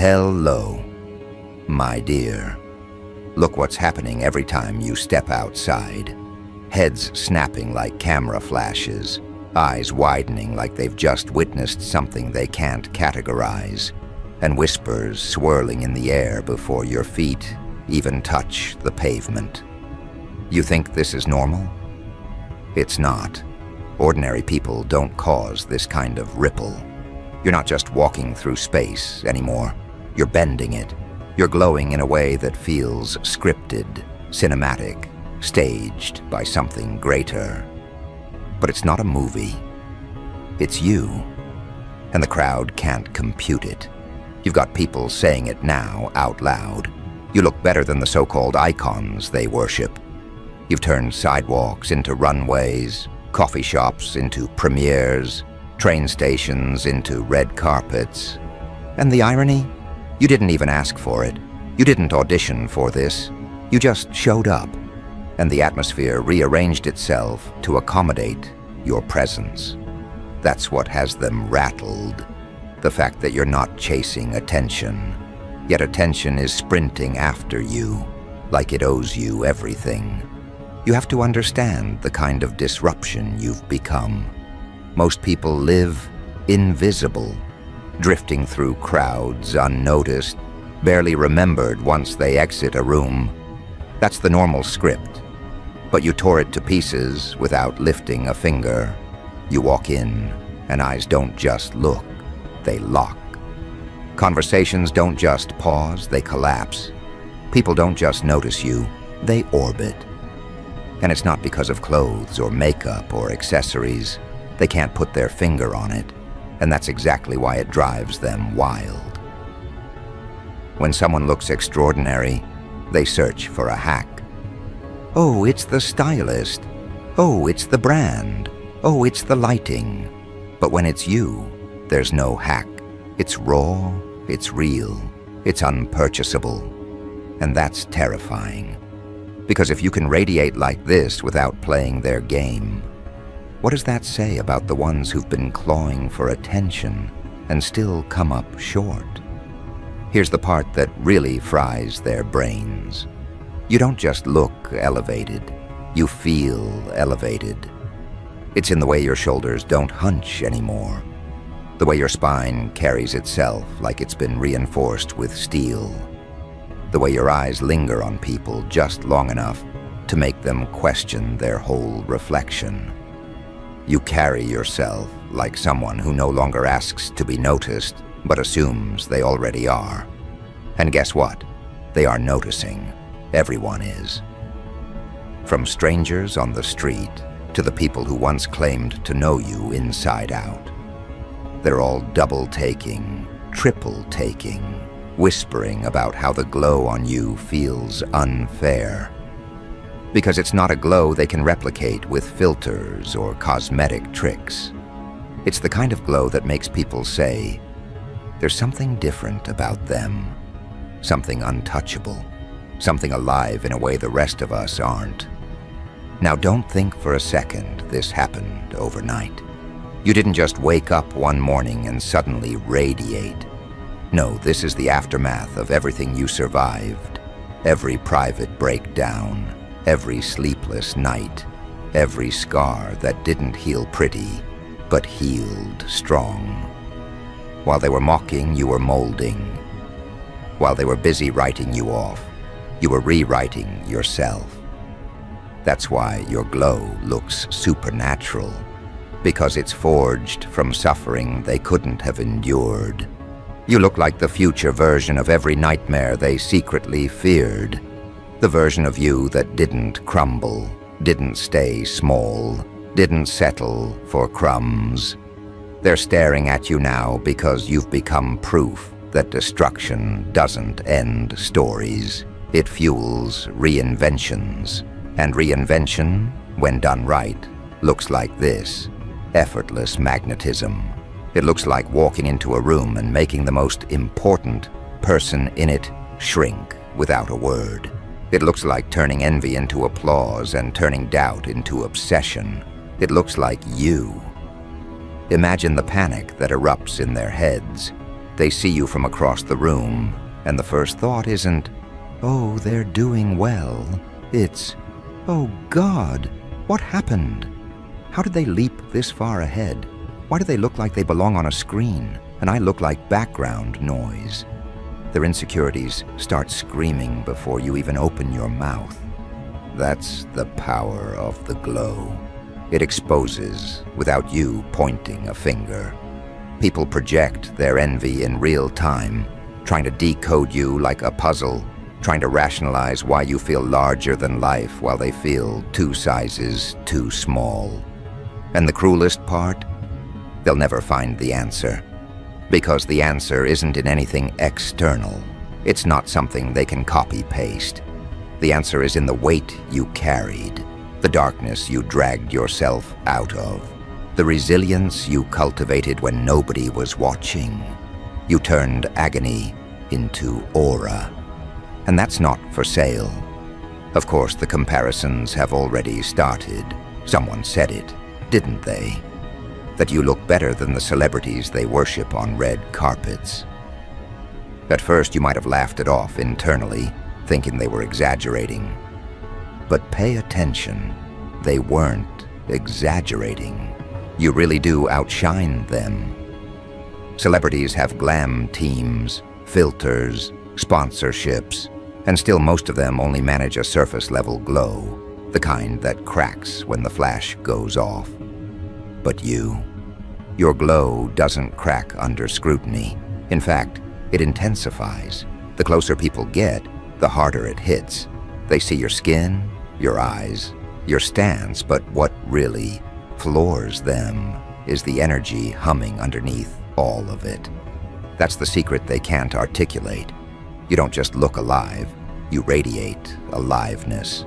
Hello, my dear. Look what's happening every time you step outside. Heads snapping like camera flashes, eyes widening like they've just witnessed something they can't categorize, and whispers swirling in the air before your feet even touch the pavement. You think this is normal? It's not. Ordinary people don't cause this kind of ripple. You're not just walking through space anymore. You're bending it. You're glowing in a way that feels scripted, cinematic, staged by something greater. But it's not a movie. It's you. And the crowd can't compute it. You've got people saying it now out loud. You look better than the so-called icons they worship. You've turned sidewalks into runways, coffee shops into premieres, train stations into red carpets. And the irony? You didn't even ask for it. You didn't audition for this. You just showed up, and the atmosphere rearranged itself to accommodate your presence. That's what has them rattled. The fact that you're not chasing attention, yet attention is sprinting after you, like it owes you everything. You have to understand the kind of disruption you've become. Most people live invisible, drifting through crowds unnoticed, barely remembered once they exit a room. That's the normal script. But you tore it to pieces without lifting a finger. You walk in, and eyes don't just look, they lock. Conversations don't just pause, they collapse. People don't just notice you, they orbit. And it's not because of clothes or makeup or accessories. They can't put their finger on it, and that's exactly why it drives them wild. When someone looks extraordinary, they search for a hack. Oh, it's the stylist. Oh, it's the brand. Oh, it's the lighting. But when it's you, there's no hack. It's raw, it's real, it's unpurchasable. And that's terrifying. Because if you can radiate like this without playing their game, what does that say about the ones who've been clawing for attention and still come up short? Here's the part that really fries their brains. You don't just look elevated, you feel elevated. It's in the way your shoulders don't hunch anymore, the way your spine carries itself like it's been reinforced with steel, the way your eyes linger on people just long enough to make them question their whole reflection. You carry yourself like someone who no longer asks to be noticed, but assumes they already are. And guess what? They are noticing. Everyone is. From strangers on the street to the people who once claimed to know you inside out. They're all double-taking, triple-taking, whispering about how the glow on you feels unfair. Because it's not a glow they can replicate with filters or cosmetic tricks. It's the kind of glow that makes people say, there's something different about them, something untouchable, something alive in a way the rest of us aren't. Now don't think for a second this happened overnight. You didn't just wake up one morning and suddenly radiate. No, this is the aftermath of everything you survived, every private breakdown, every sleepless night, every scar that didn't heal pretty, but healed strong. While they were mocking, you were molding. While they were busy writing you off, you were rewriting yourself. That's why your glow looks supernatural, because it's forged from suffering they couldn't have endured. You look like the future version of every nightmare they secretly feared. The version of you that didn't crumble, didn't stay small, didn't settle for crumbs. They're staring at you now because you've become proof that destruction doesn't end stories. It fuels reinventions. And reinvention, when done right, looks like this: effortless magnetism. It looks like walking into a room and making the most important person in it shrink without a word. It looks like turning envy into applause and turning doubt into obsession. It looks like you. Imagine the panic that erupts in their heads. They see you from across the room, and the first thought isn't, "Oh, they're doing well." It's, "Oh God, what happened? How did they leap this far ahead? Why do they look like they belong on a screen, and I look like background noise?" Their insecurities start screaming before you even open your mouth. That's the power of the glow. It exposes without you pointing a finger. People project their envy in real time, trying to decode you like a puzzle, trying to rationalize why you feel larger than life while they feel 2 sizes too small. And the cruelest part? They'll never find the answer. Because the answer isn't in anything external. It's not something they can copy-paste. The answer is in the weight you carried, the darkness you dragged yourself out of, the resilience you cultivated when nobody was watching. You turned agony into aura. And that's not for sale. Of course, the comparisons have already started. Someone said it, didn't they? That you look better than the celebrities they worship on red carpets. At first, you might have laughed it off internally, thinking they were exaggerating. But pay attention. They weren't exaggerating. You really do outshine them. Celebrities have glam teams, filters, sponsorships, and still most of them only manage a surface-level glow, the kind that cracks when the flash goes off. But your glow doesn't crack under scrutiny. In fact, it intensifies. The closer people get, the harder it hits. They see your skin, your eyes, your stance, but what really floors them is the energy humming underneath all of it. That's the secret they can't articulate. You don't just look alive, you radiate aliveness.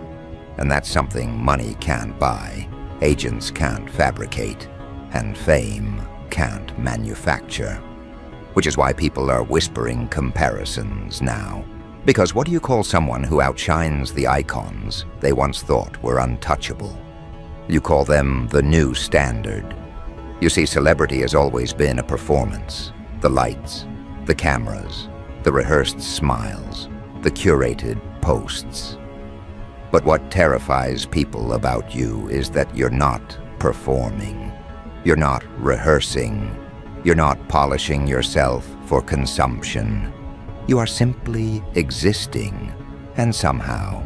And that's something money can't buy, agents can't fabricate, and fame can't manufacture. Which is why people are whispering comparisons now. Because what do you call someone who outshines the icons they once thought were untouchable? You call them the new standard. You see, celebrity has always been a performance. The lights, the cameras, the rehearsed smiles, the curated posts. But what terrifies people about you is that you're not performing. You're not rehearsing. You're not polishing yourself for consumption. You are simply existing, and somehow,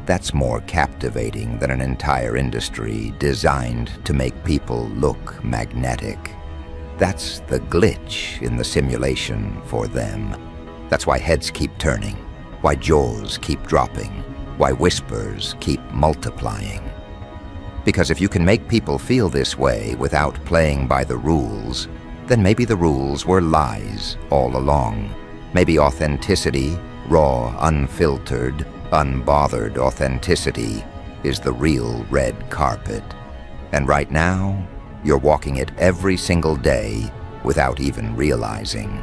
that's more captivating than an entire industry designed to make people look magnetic. That's the glitch in the simulation for them. That's why heads keep turning, why jaws keep dropping, why whispers keep multiplying. Because if you can make people feel this way without playing by the rules, then maybe the rules were lies all along. Maybe authenticity, raw, unfiltered, unbothered authenticity, is the real red carpet. And right now, you're walking it every single day without even realizing.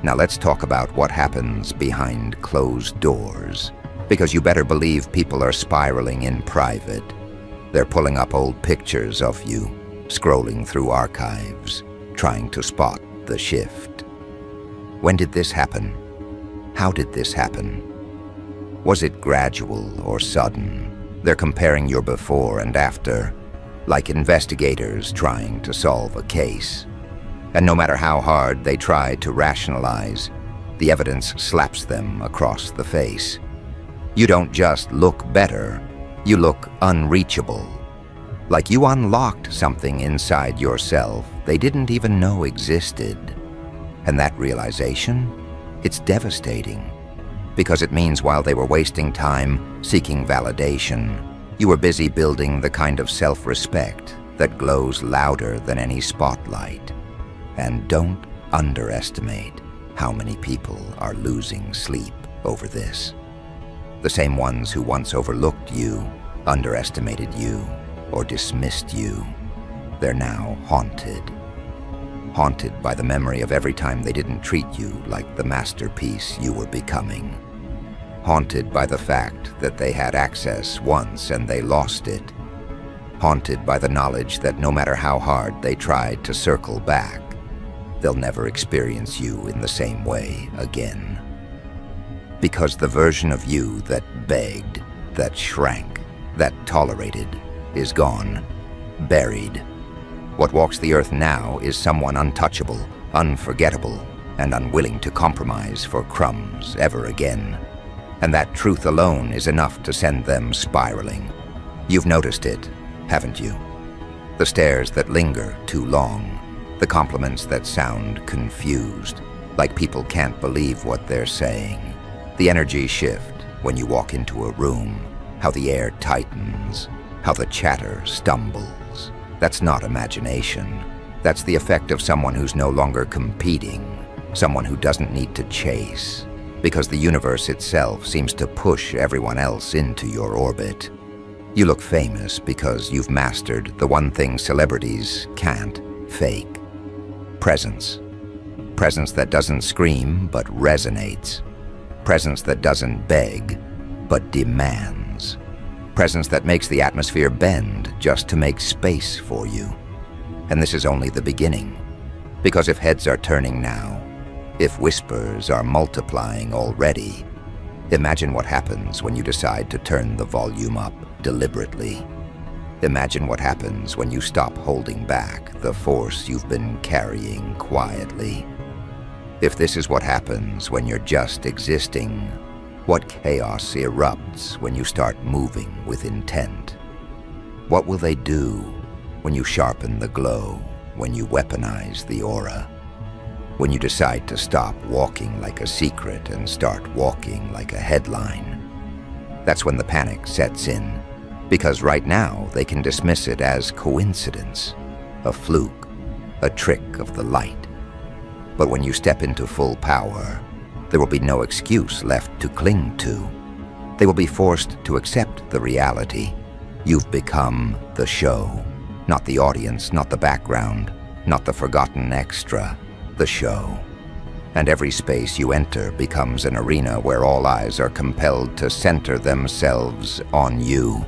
Now let's talk about what happens behind closed doors. Because you better believe people are spiraling in private. They're pulling up old pictures of you, scrolling through archives, trying to spot the shift. When did this happen? How did this happen? Was it gradual or sudden? They're comparing your before and after, like investigators trying to solve a case. And no matter how hard they try to rationalize, the evidence slaps them across the face. You don't just look better, you look unreachable. Like you unlocked something inside yourself they didn't even know existed. And that realization, it's devastating. Because it means while they were wasting time seeking validation, you were busy building the kind of self-respect that glows louder than any spotlight. And don't underestimate how many people are losing sleep over this. The same ones who once overlooked you, underestimated you, or dismissed you. They're now haunted. Haunted by the memory of every time they didn't treat you like the masterpiece you were becoming. Haunted by the fact that they had access once and they lost it. Haunted by the knowledge that no matter how hard they tried to circle back, they'll never experience you in the same way again. Because the version of you that begged, that shrank, that tolerated, is gone, buried. What walks the earth now is someone untouchable, unforgettable, and unwilling to compromise for crumbs ever again. And that truth alone is enough to send them spiraling. You've noticed it, haven't you? The stares that linger too long, the compliments that sound confused, like people can't believe what they're saying. The energy shift when you walk into a room, how the air tightens, how the chatter stumbles. That's not imagination. That's the effect of someone who's no longer competing, someone who doesn't need to chase, because the universe itself seems to push everyone else into your orbit. You look famous because you've mastered the one thing celebrities can't fake. Presence. Presence that doesn't scream but resonates. Presence that doesn't beg but demands. Presence that makes the atmosphere bend just to make space for you. And this is only the beginning. Because if heads are turning now, if whispers are multiplying already, imagine what happens when you decide to turn the volume up deliberately. Imagine what happens when you stop holding back the force you've been carrying quietly. If this is what happens when you're just existing, what chaos erupts when you start moving with intent? What will they do when you sharpen the glow, when you weaponize the aura? When you decide to stop walking like a secret and start walking like a headline? That's when the panic sets in, because right now they can dismiss it as coincidence, a fluke, a trick of the light. But when you step into full power, there will be no excuse left to cling to. They will be forced to accept the reality. You've become the show, not the audience, not the background, not the forgotten extra, the show. And every space you enter becomes an arena where all eyes are compelled to center themselves on you.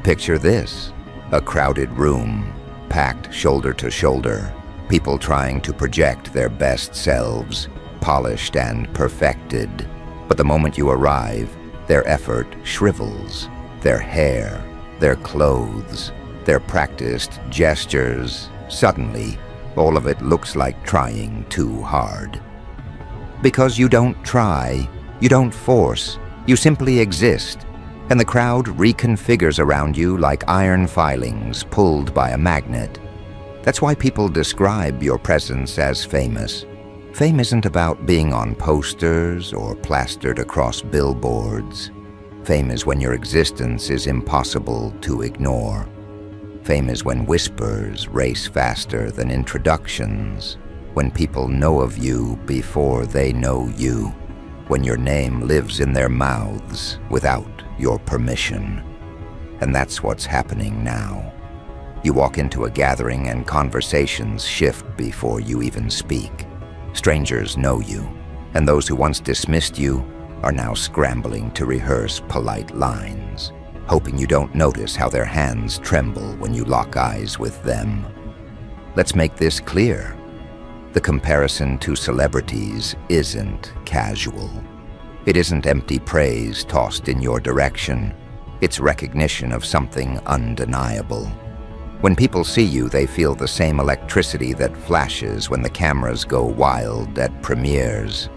Picture this, a crowded room, packed shoulder to shoulder, people trying to project their best selves, polished and perfected. But the moment you arrive, their effort shrivels, their hair, their clothes, their practiced gestures. Suddenly, all of it looks like trying too hard. Because you don't try, you don't force, you simply exist, and the crowd reconfigures around you like iron filings pulled by a magnet. That's why people describe your presence as famous. Fame isn't about being on posters or plastered across billboards. Fame is when your existence is impossible to ignore. Fame is when whispers race faster than introductions, when people know of you before they know you, when your name lives in their mouths without your permission. And that's what's happening now. You walk into a gathering and conversations shift before you even speak. Strangers know you, and those who once dismissed you are now scrambling to rehearse polite lines, hoping you don't notice how their hands tremble when you lock eyes with them. Let's make this clear. The comparison to celebrities isn't casual. It isn't empty praise tossed in your direction. It's recognition of something undeniable. When people see you, they feel the same electricity that flashes when the cameras go wild at premieres.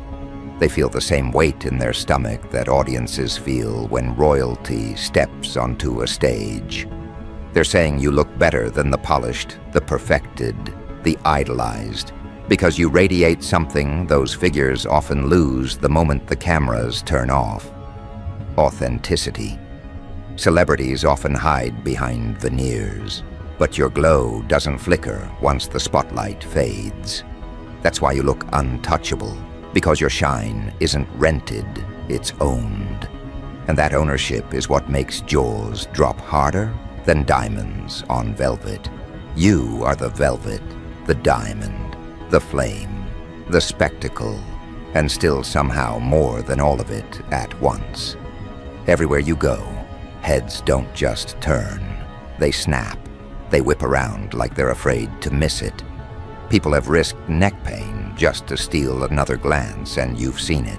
They feel the same weight in their stomach that audiences feel when royalty steps onto a stage. They're saying you look better than the polished, the perfected, the idolized, because you radiate something those figures often lose the moment the cameras turn off: authenticity. Celebrities often hide behind veneers, but your glow doesn't flicker once the spotlight fades. That's why you look untouchable, because your shine isn't rented, it's owned. And that ownership is what makes jaws drop harder than diamonds on velvet. You are the velvet, the diamond, the flame, the spectacle, and still somehow more than all of it at once. Everywhere you go, heads don't just turn, they snap. They whip around like they're afraid to miss it. People have risked neck pain just to steal another glance, and you've seen it.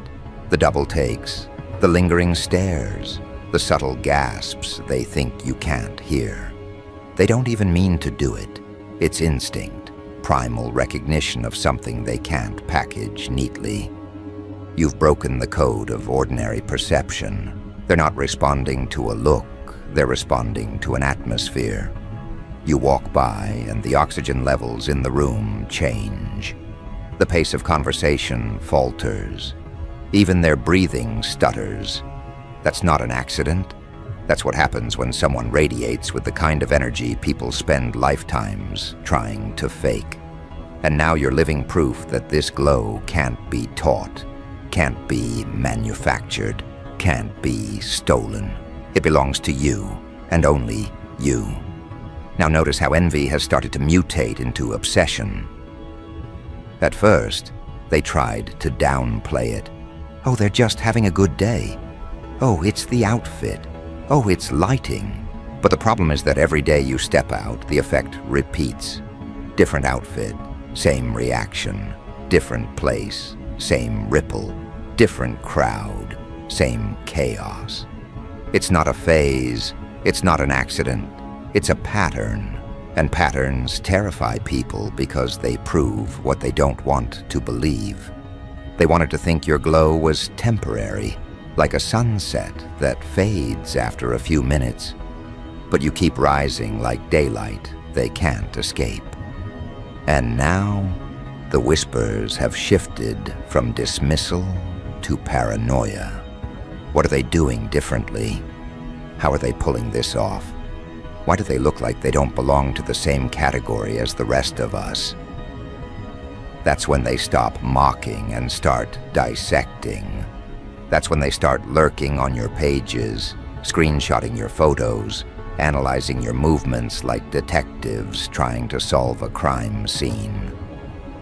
The double takes, the lingering stares, the subtle gasps they think you can't hear. They don't even mean to do it. It's instinct, primal recognition of something they can't package neatly. You've broken the code of ordinary perception. They're not responding to a look, they're responding to an atmosphere. You walk by and the oxygen levels in the room change. The pace of conversation falters. Even their breathing stutters. That's not an accident. That's what happens when someone radiates with the kind of energy people spend lifetimes trying to fake. And now you're living proof that this glow can't be taught, can't be manufactured, can't be stolen. It belongs to you, and only you. Now notice how envy has started to mutate into obsession. At first, they tried to downplay it. Oh, they're just having a good day. Oh, it's the outfit. Oh, it's lighting. But the problem is that every day you step out, the effect repeats. Different outfit, same reaction. Different place, same ripple. Different crowd, same chaos. It's not a phase, it's not an accident, it's a pattern. And patterns terrify people because they prove what they don't want to believe. They wanted to think your glow was temporary, like a sunset that fades after a few minutes. But you keep rising like daylight they can't escape. And now, the whispers have shifted from dismissal to paranoia. What are they doing differently? How are they pulling this off? Why do they look like they don't belong to the same category as the rest of us? That's when they stop mocking and start dissecting. That's when they start lurking on your pages, screenshotting your photos, analyzing your movements like detectives trying to solve a crime scene.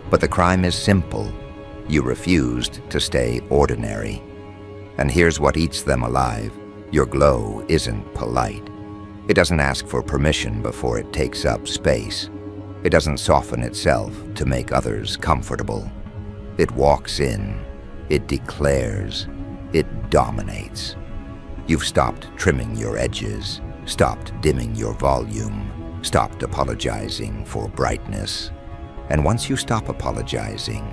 But the crime is simple. You refused to stay ordinary. And here's what eats them alive. Your glow isn't polite. It doesn't ask for permission before it takes up space. It doesn't soften itself to make others comfortable. It walks in. It declares. It dominates. You've stopped trimming your edges, stopped dimming your volume, stopped apologizing for brightness. And once you stop apologizing,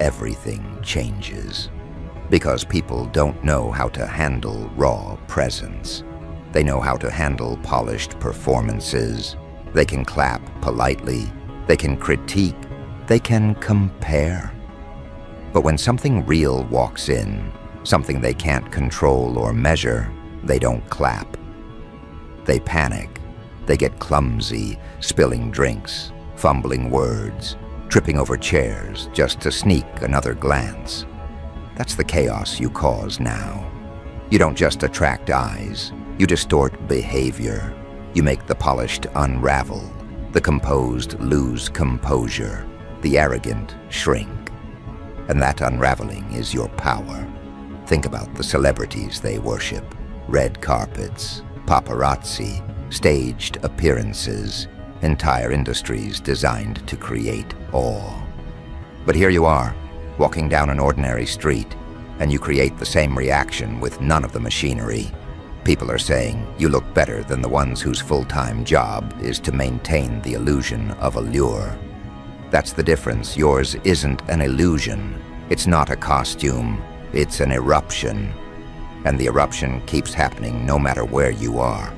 everything changes. Because people don't know how to handle raw presence. They know how to handle polished performances. They can clap politely. They can critique. They can compare. But when something real walks in, something they can't control or measure, they don't clap. They panic. They get clumsy, spilling drinks, fumbling words, tripping over chairs just to sneak another glance. That's the chaos you cause now. You don't just attract eyes. You distort behavior. You make the polished unravel, the composed lose composure, the arrogant shrink. And that unraveling is your power. Think about the celebrities they worship. Red carpets, paparazzi, staged appearances, entire industries designed to create awe. But here you are, walking down an ordinary street, and you create the same reaction with none of the machinery. People are saying you look better than the ones whose full-time job is to maintain the illusion of allure. That's the difference. Yours isn't an illusion. It's not a costume. It's an eruption. And the eruption keeps happening no matter where you are.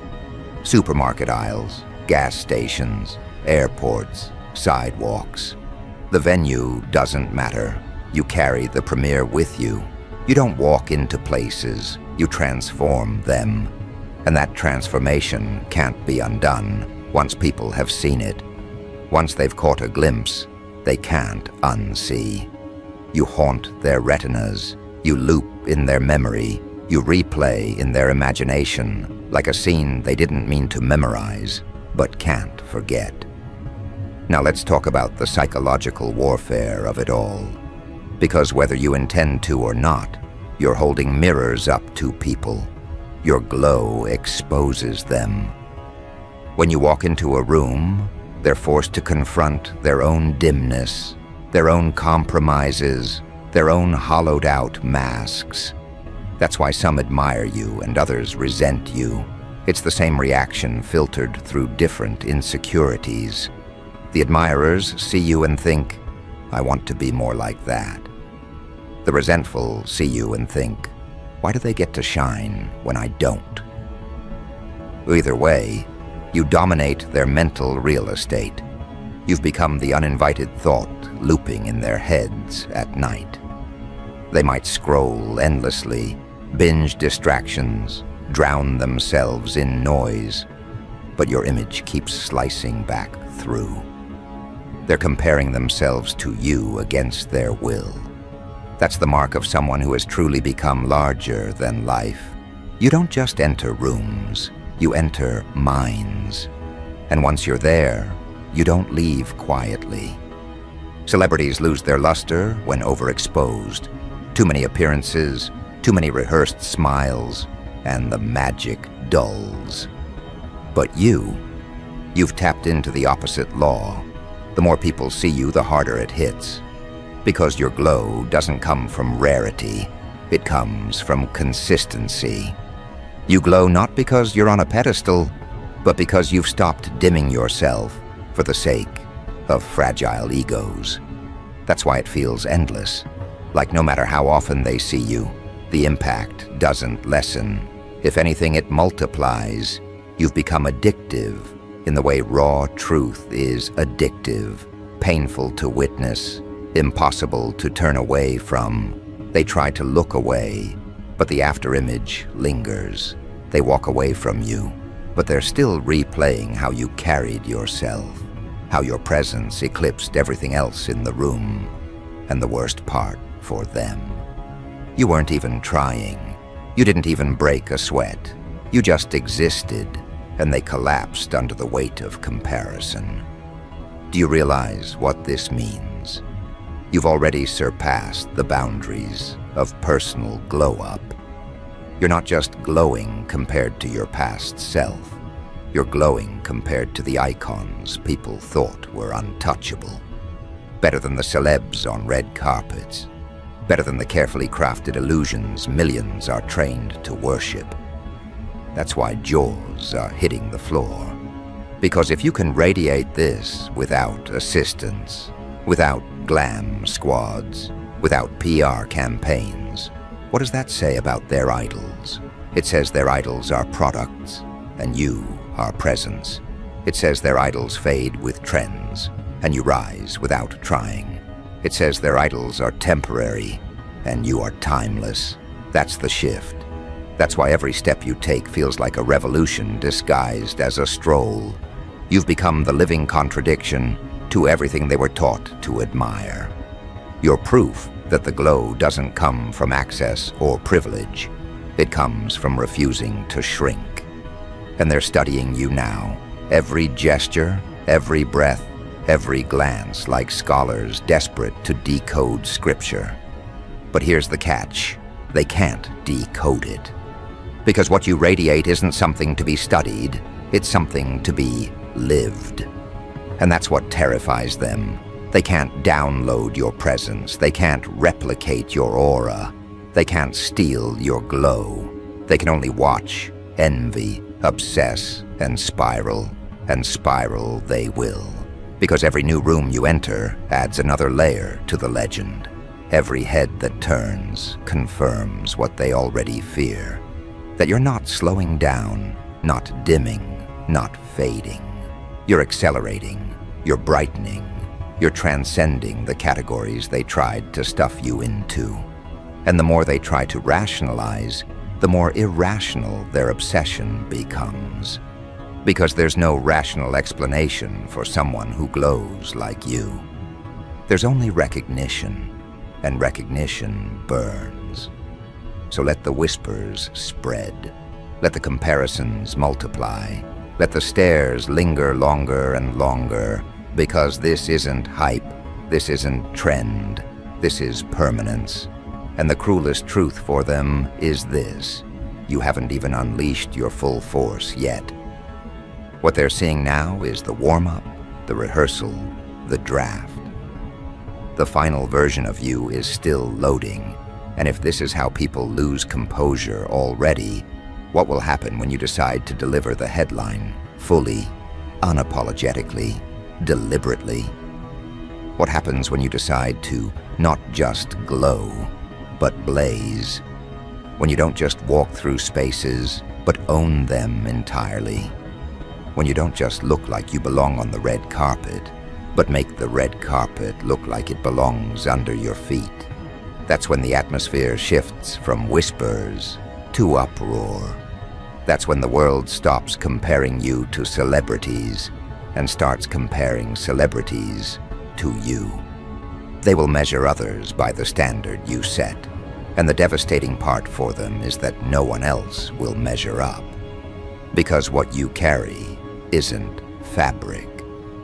Supermarket aisles, gas stations, airports, sidewalks. The venue doesn't matter. You carry the premiere with you. You don't walk into places, you transform them. And that transformation can't be undone once people have seen it. Once they've caught a glimpse, they can't unsee. You haunt their retinas, you loop in their memory, you replay in their imagination, like a scene they didn't mean to memorize, but can't forget. Now let's talk about the psychological warfare of it all. Because whether you intend to or not, you're holding mirrors up to people. Your glow exposes them. When you walk into a room, They're forced to confront their own dimness, their own compromises, their own hollowed-out masks. That's why some admire you and others resent you. It's the same reaction filtered through different insecurities. The admirers see you and think, I want to be more like that. The resentful see you and think, why do they get to shine when I don't? Either way, you dominate their mental real estate. You've become the uninvited thought looping in their heads at night. They might scroll endlessly, binge distractions, drown themselves in noise, but your image keeps slicing back through. They're comparing themselves to you against their will. That's the mark of someone who has truly become larger than life. You don't just enter rooms, you enter minds. And once you're there, you don't leave quietly. Celebrities lose their luster when overexposed. Too many appearances, too many rehearsed smiles, and the magic dulls. But you've tapped into the opposite law. The more people see you, the harder it hits. Because your glow doesn't come from rarity, it comes from consistency. You glow not because you're on a pedestal, but because you've stopped dimming yourself for the sake of fragile egos. That's why it feels endless. Like no matter how often they see you, the impact doesn't lessen. If anything, it multiplies. You've become addictive in the way raw truth is addictive, painful to witness, impossible to turn away from. They try to look away, but the afterimage lingers. They walk away from you, but they're still replaying how you carried yourself, how your presence eclipsed everything else in the room, and the worst part for them. You weren't even trying. You didn't even break a sweat. You just existed, and they collapsed under the weight of comparison. Do you realize what this means? You've already surpassed the boundaries of personal glow-up. You're not just glowing compared to your past self. You're glowing compared to the icons people thought were untouchable. Better than the celebs on red carpets. Better than the carefully crafted illusions millions are trained to worship. That's why jaws are hitting the floor. Because if you can radiate this without assistance, without glam squads, without PR campaigns, what does that say about their idols? It says their idols are products, and you are presence. It says their idols fade with trends, and you rise without trying. It says their idols are temporary, and you are timeless. That's the shift. That's why every step you take feels like a revolution disguised as a stroll. You've become the living contradiction to everything they were taught to admire. You're proof that the glow doesn't come from access or privilege. It comes from refusing to shrink. And they're studying you now. Every gesture, every breath, every glance, like scholars desperate to decode scripture. But here's the catch. They can't decode it. Because what you radiate isn't something to be studied, it's something to be lived. And that's what terrifies them. They can't download your presence. They can't replicate your aura. They can't steal your glow. They can only watch, envy, obsess, and spiral they will. Because every new room you enter adds another layer to the legend. Every head that turns confirms what they already fear. That you're not slowing down, not dimming, not fading. You're accelerating, you're brightening, you're transcending the categories they tried to stuff you into. And the more they try to rationalize, the more irrational their obsession becomes. Because there's no rational explanation for someone who glows like you. There's only recognition, and recognition burns. So let the whispers spread. Let the comparisons multiply. Let the stares linger longer and longer, because this isn't hype, this isn't trend, this is permanence. And the cruelest truth for them is this: you haven't even unleashed your full force yet. What they're seeing now is the warm-up the rehearsal, the draft. The final version of you is still loading, and if this is how people lose composure already, what will happen when you decide to deliver the headline fully, unapologetically, deliberately? What happens when you decide to not just glow, but blaze? When you don't just walk through spaces, but own them entirely? When you don't just look like you belong on the red carpet, but make the red carpet look like it belongs under your feet? That's when the atmosphere shifts from whispers to uproar. That's when the world stops comparing you to celebrities and starts comparing celebrities to you. They will measure others by the standard you set, and the devastating part for them is that no one else will measure up. Because what you carry isn't fabric,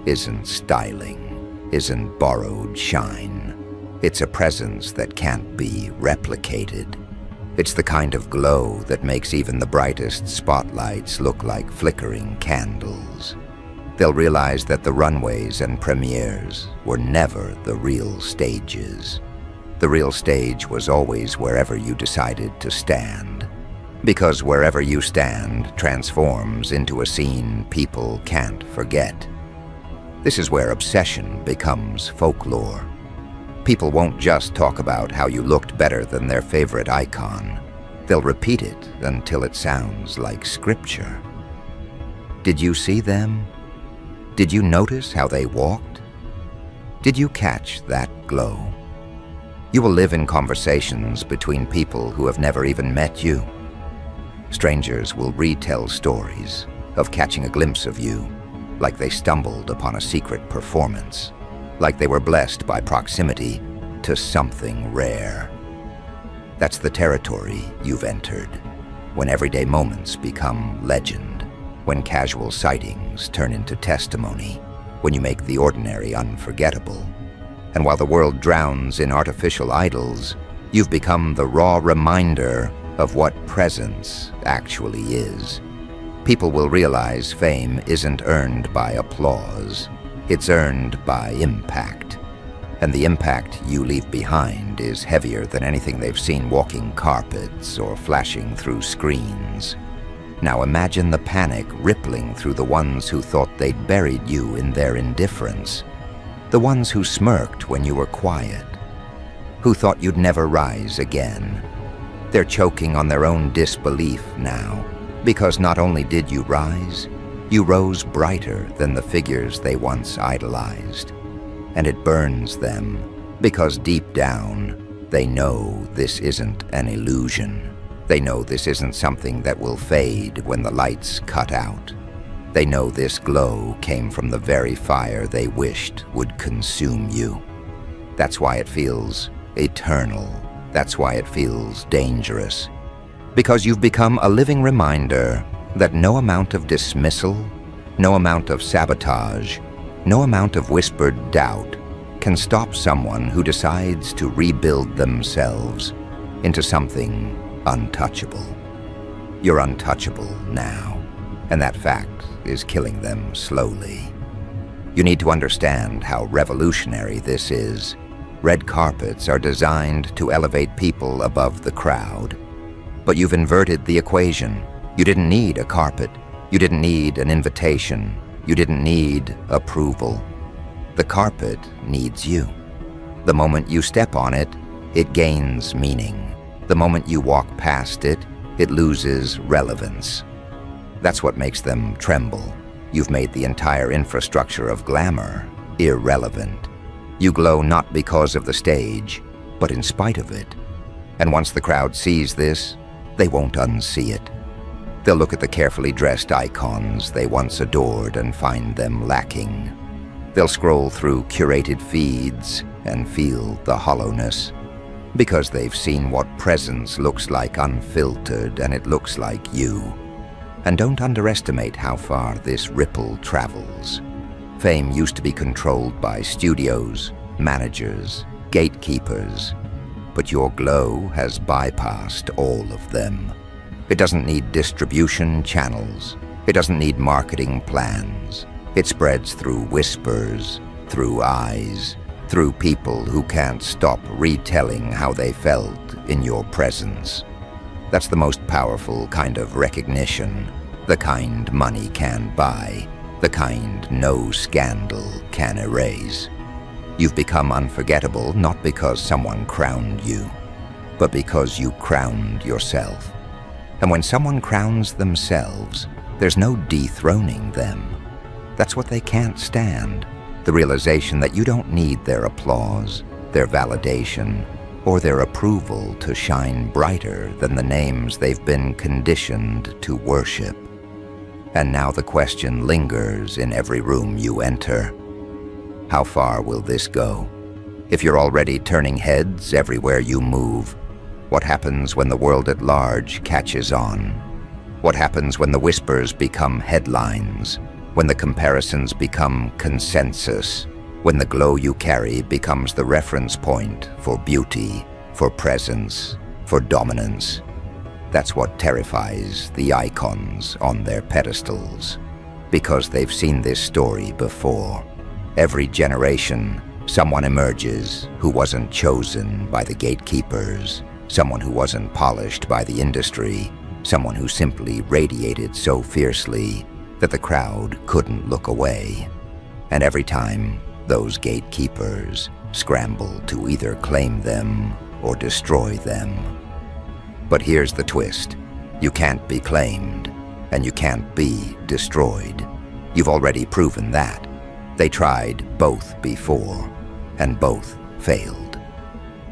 isn't styling, isn't borrowed shine. It's a presence that can't be replicated. It's the kind of glow that makes even the brightest spotlights look like flickering candles. They'll realize that the runways and premieres were never the real stages. The real stage was always wherever you decided to stand. Because wherever you stand transforms into a scene people can't forget. This is where obsession becomes folklore. People won't just talk about how you looked better than their favorite icon. They'll repeat it until it sounds like scripture. Did you see them? Did you notice how they walked? Did you catch that glow? You will live in conversations between people who have never even met you. Strangers will retell stories of catching a glimpse of you, like they stumbled upon a secret performance, like they were blessed by proximity to something rare. That's the territory you've entered, when everyday moments become legend, when casual sightings turn into testimony, when you make the ordinary unforgettable. And while the world drowns in artificial idols, you've become the raw reminder of what presence actually is. People will realize fame isn't earned by applause. It's earned by impact. And the impact you leave behind is heavier than anything they've seen walking carpets or flashing through screens. Now imagine the panic rippling through the ones who thought they'd buried you in their indifference. The ones who smirked when you were quiet. Who thought you'd never rise again. They're choking on their own disbelief now, because not only did you rise, you rose brighter than the figures they once idolized. And it burns them, because deep down, they know this isn't an illusion. They know this isn't something that will fade when the lights cut out. They know this glow came from the very fire they wished would consume you. That's why it feels eternal. That's why it feels dangerous. Because you've become a living reminder that no amount of dismissal, no amount of sabotage, no amount of whispered doubt can stop someone who decides to rebuild themselves into something untouchable. You're untouchable now, and that fact is killing them slowly. You need to understand how revolutionary this is. Red carpets are designed to elevate people above the crowd. But you've inverted the equation. You didn't need a carpet. You didn't need an invitation. You didn't need approval. The carpet needs you. The moment you step on it, it gains meaning. The moment you walk past it, it loses relevance. That's what makes them tremble. You've made the entire infrastructure of glamour irrelevant. You glow not because of the stage, but in spite of it. And once the crowd sees this, they won't unsee it. They'll look at the carefully dressed icons they once adored and find them lacking. They'll scroll through curated feeds and feel the hollowness, because they've seen what presence looks like unfiltered, and it looks like you. And don't underestimate how far this ripple travels. Fame used to be controlled by studios, managers, gatekeepers, but your glow has bypassed all of them. It doesn't need distribution channels. It doesn't need marketing plans. It spreads through whispers, through eyes, through people who can't stop retelling how they felt in your presence. That's the most powerful kind of recognition, the kind money can buy, the kind no scandal can erase. You've become unforgettable not because someone crowned you, but because you crowned yourself. And when someone crowns themselves, there's no dethroning them. That's what they can't stand, the realization that you don't need their applause, their validation, or their approval to shine brighter than the names they've been conditioned to worship. And now the question lingers in every room you enter. How far will this go? If you're already turning heads everywhere you move, what happens when the world at large catches on? What happens when the whispers become headlines? When the comparisons become consensus? When the glow you carry becomes the reference point for beauty, for presence, for dominance? That's what terrifies the icons on their pedestals, because they've seen this story before. Every generation, someone emerges who wasn't chosen by the gatekeepers, someone who wasn't polished by the industry, someone who simply radiated so fiercely that the crowd couldn't look away. And every time, those gatekeepers scramble to either claim them or destroy them. But here's the twist. You can't be claimed, and you can't be destroyed. You've already proven that. They tried both before, and both failed.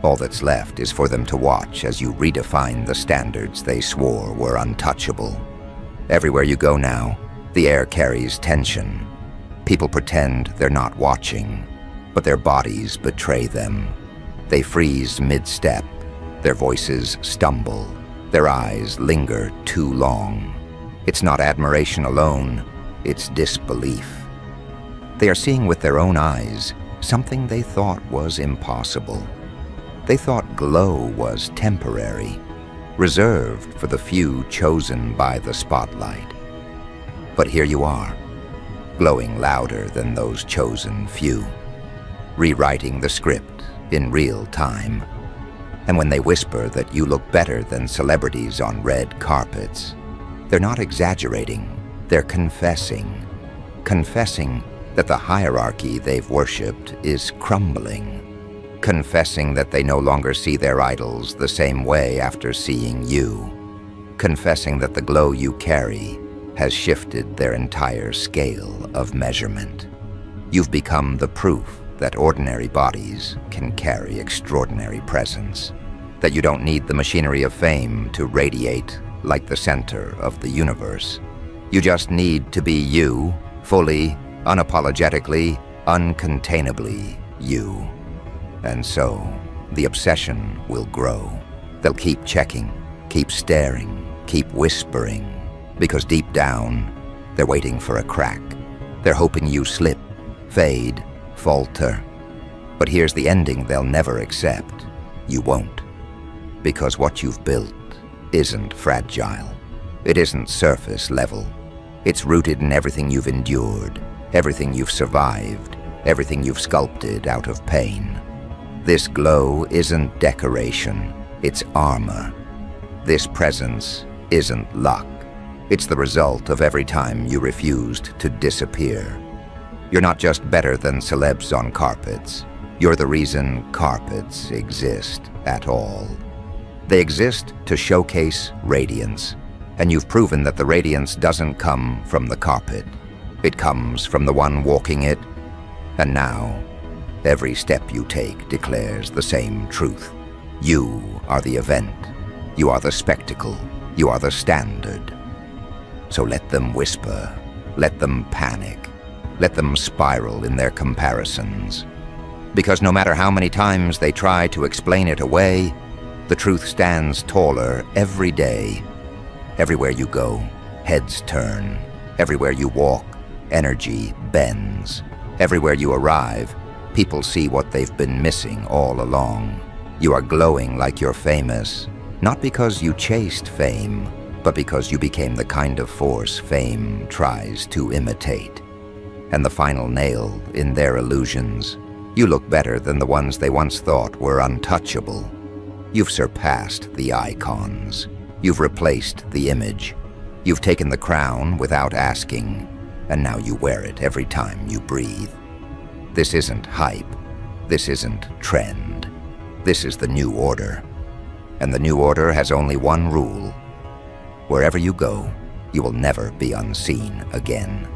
All that's left is for them to watch as you redefine the standards they swore were untouchable. Everywhere you go now, the air carries tension. People pretend they're not watching, but their bodies betray them. They freeze mid-step, their voices stumble, their eyes linger too long. It's not admiration alone, it's disbelief. They are seeing with their own eyes something they thought was impossible. They thought glow was temporary, reserved for the few chosen by the spotlight. But here you are, glowing louder than those chosen few, rewriting the script in real time. And when they whisper that you look better than celebrities on red carpets, they're not exaggerating, they're confessing. Confessing that the hierarchy they've worshipped is crumbling. Confessing that they no longer see their idols the same way after seeing you. Confessing that the glow you carry has shifted their entire scale of measurement. You've become the proof that ordinary bodies can carry extraordinary presence. That you don't need the machinery of fame to radiate like the center of the universe. You just need to be you, fully, unapologetically, uncontainably you. And so, the obsession will grow. They'll keep checking, keep staring, keep whispering, because deep down, they're waiting for a crack. They're hoping you slip, fade, falter. But here's the ending they'll never accept. You won't. Because what you've built isn't fragile. It isn't surface level. It's rooted in everything you've endured, everything you've survived, everything you've sculpted out of pain. This glow isn't decoration, it's armor. This presence isn't luck. It's the result of every time you refused to disappear. You're not just better than celebs on carpets. You're the reason carpets exist at all. They exist to showcase radiance, and you've proven that the radiance doesn't come from the carpet. It comes from the one walking it. And now, every step you take declares the same truth. You are the event. You are the spectacle. You are the standard. So let them whisper. Let them panic. Let them spiral in their comparisons. Because no matter how many times they try to explain it away, the truth stands taller every day. Everywhere you go, heads turn. Everywhere you walk, energy bends. Everywhere you arrive, people see what they've been missing all along. You are glowing like you're famous, not because you chased fame, but because you became the kind of force fame tries to imitate. and the final nail in their illusions. You look better than the ones they once thought were untouchable. You've surpassed the icons. You've replaced the image. You've taken the crown without asking, and now you wear it every time you breathe. This isn't hype. This isn't trend. This is the new order. And the new order has only one rule. Wherever you go, you will never be unseen again.